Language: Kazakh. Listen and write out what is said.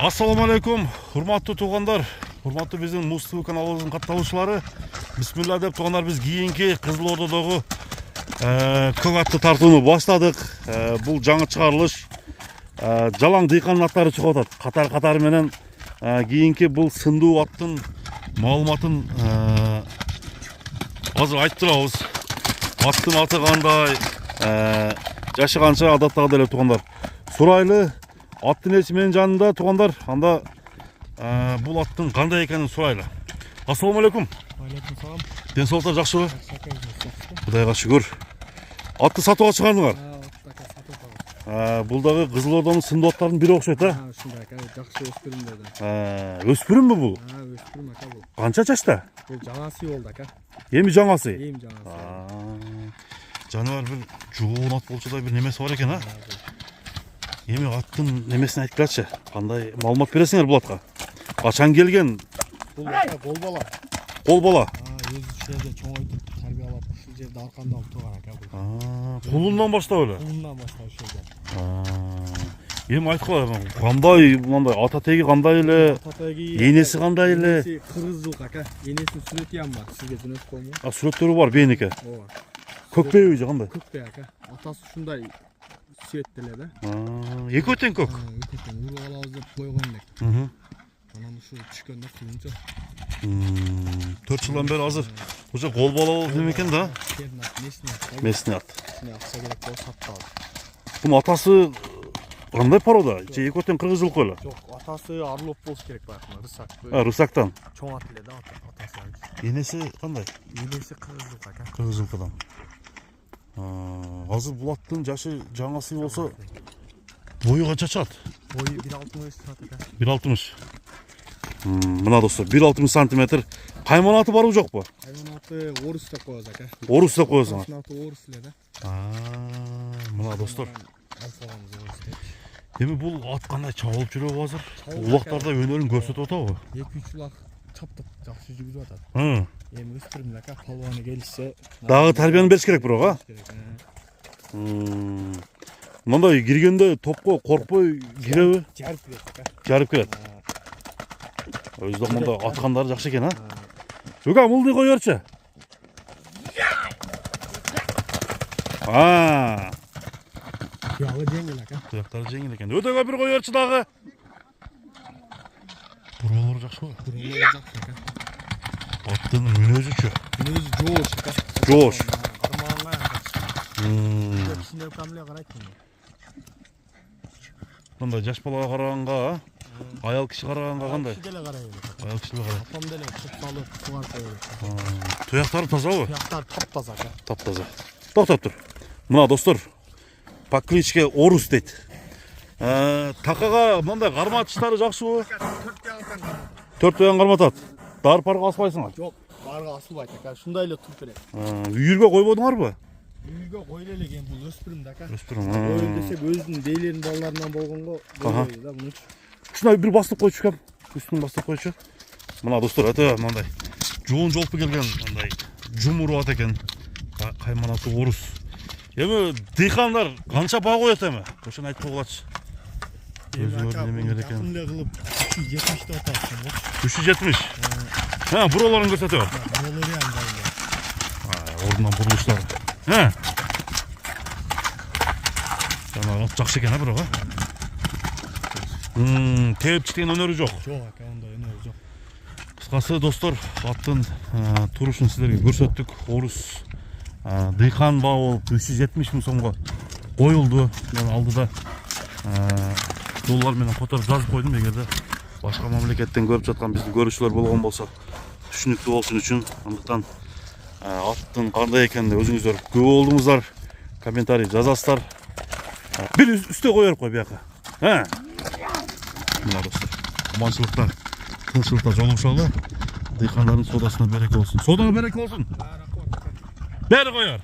Assalamu alaikum, hurmatlı tuğanlar, hurmatlı bizim Muz TV kanalımızın kattалушылары. Bismillah деп туғандар, біз кейінгі Қызылордадағы көк атты тартуыны баштадық. Бұл жаңа шығарылыш жалаң дыйқан аттары шығып атат. Қатар менен кейінгі бұл сындуу аттың маалыматын азыр айтып турабыз. Аттың аты қандай, жашы қанша адаттагы эле туғандар. Сурайлы аттың есі менің жанында туғандар. Анда бұл аттың қандай екенін сұрайлы. Ассаламу алейкум. Алейкум салам. Денсаулықтар жақсы ба? Құдайға шүкір. Атты сатуға шығардыңар? Бұлдағы Қызылорданың сынды аттардың бірі ұқсайды, а? Жақсы өспірім деді. Өспірім бі бұл? Өспірім ака бұл. Қанша жашта? Бұл жаңасы болды ака. Емі жаңасы? Ем жаңасы. Жануар бір жоғын ат болса да бір немесі бар екен, а? Емі аттың немесін айтып келші. Қандай малымат бересіңер бұл атқа? Қашан келген? Бұл ака қол бала. Қол бала? Өзі жерде чоң айтып тарбиялап, бұл жерде арқандалып тұрған ака бұл. Құлыннан бастау өлі? Құлыннан бастау жерде. Ем айтқыла, қандай, ата тегі қандай елі, енесі қандай елі? Енесі қырғыз жылқ ака. Енесінің сүреті ям бар, сізге дүнес қоймай. Сүреттері бар бейінікі? Көкпе өйді қандай? Көкпе ака. Атасы шундай сүреттеледі. Екі өтен көк? Екі өтен, ұры алауыз деп қойған дек. Анан ушу түшкөндө кылынча. 4 жылдан бері азыр. Уже қол бала болып неме екен да? Местный ат. Акча керек болса сатып. Бұның атасы қандай порода? Екі өтен қырғыз жылқы өлі? Жоқ, атасы Орлов болса керек байқына, Рысак. Рысактан? Чоң ат еле да атасы. Енесі қандай? Енесі қырғыз жылқы ака. Қырғыз жылқыдан. Азыр бұл аттың жашы жаңасы болса бойы қанша шығады? Бойы 1.60 шығады ака. 1.60. Мына достар, 1.60 сантиметр. Қайман аты бар жоқ па? Қайман аты Орыс деп қояз ака. Орыс деп қоясың? Қайман аты Орыс еле да. Мына достар. Демі бұл ат қандай чабылып жүріп азыр? Улақтарда өнерін көрсетіп отау ғой? 2-3 улақ чаптық, жақсы жүргізіп атады. Ем өспірім ака, палуаны келіссе. Дағы тәрбияны беріш керек бір оға? Мынандай кіргенде топқа қорқпай кіребі? Жарып келеді ака. Жарып келеді. Өзді мұнда атқандары жақсы екен, а? Өға, мұлды қойыршы. Тұяғы жеңіл ака. Тұяқтары жеңіл екен. Өтеға бір қойыршы дағы. Бұрғалары жақсы ғой? Бұрғалары жақсы ака. Аттың үнезі үші? Үнезі жоғыш ака. Жоғыш. Қармағыңа жақсы. Кішінде өкамле қарайтын. Мұнда жаш балаға қарағанға, аял кіші қарағанға қандай? Аял кішілі қарай. Апам деле тұп салып, суғар қойып. Тұяқтары таза ғой? Тұяқтары тап-таза ака. Тап-таза. Тоқтап тұр. Мұна достар, по кличке Орус дейді. Тақаға мұндай қарматыштары жақсы ғой? 4 тоян қарматады. Дарып-барға аспайсыңар? Жоқ, барға асылбайды ака. Шындайлы тұр келеді. Үйірге қойбодыңар ба? Үйге қойлелі кен бұл өспірімді ака. Өспірім. Қойыл десек өзінің дейлерін балаларынан болған ғой. Шынай бір бастып қойшы кәм. Үстін бастып қойшы. Мұна достар, әті мынандай жоғын жолпы келген мынандай жұмыру ат екен. Қайман аты Орыс. Емі дыйқандар қанша бағ қояды әмі? Көшін айтып қоғылатшы. Жақынлы қылып 370 де атасың. 370? Бұроларын көрсеті бар? Бұролары аңдайында. Ордынан бұрылыштар. Жаңа жақсы екен, бұраға? Теп чіткен өнері жоқ? Жоқ, ака, онда өнері жоқ. Қысқасы, достар, аттың тұрышын сіздерге көрсеттік. Орыс дыйқан бауы 370 мың сомға қойылды. Алдыда доллар менен қотарып жазып қойдым. Егерде башқа мемлекеттен көріп жатқан біздің көрушілер болған болса, түшінікті болсын үшін. Андықтан аттың қандай екенде өзіңіздер көп болдыңыздар. Комментарий жазасыздар. Bir üstte koyar koy bir yaka. He. Bunlar dostlar. Amançılıkta, tınçılıkta joluşalı. Dıykanların sodasına berek olsun. Sodana berek olsun. Beri koyar.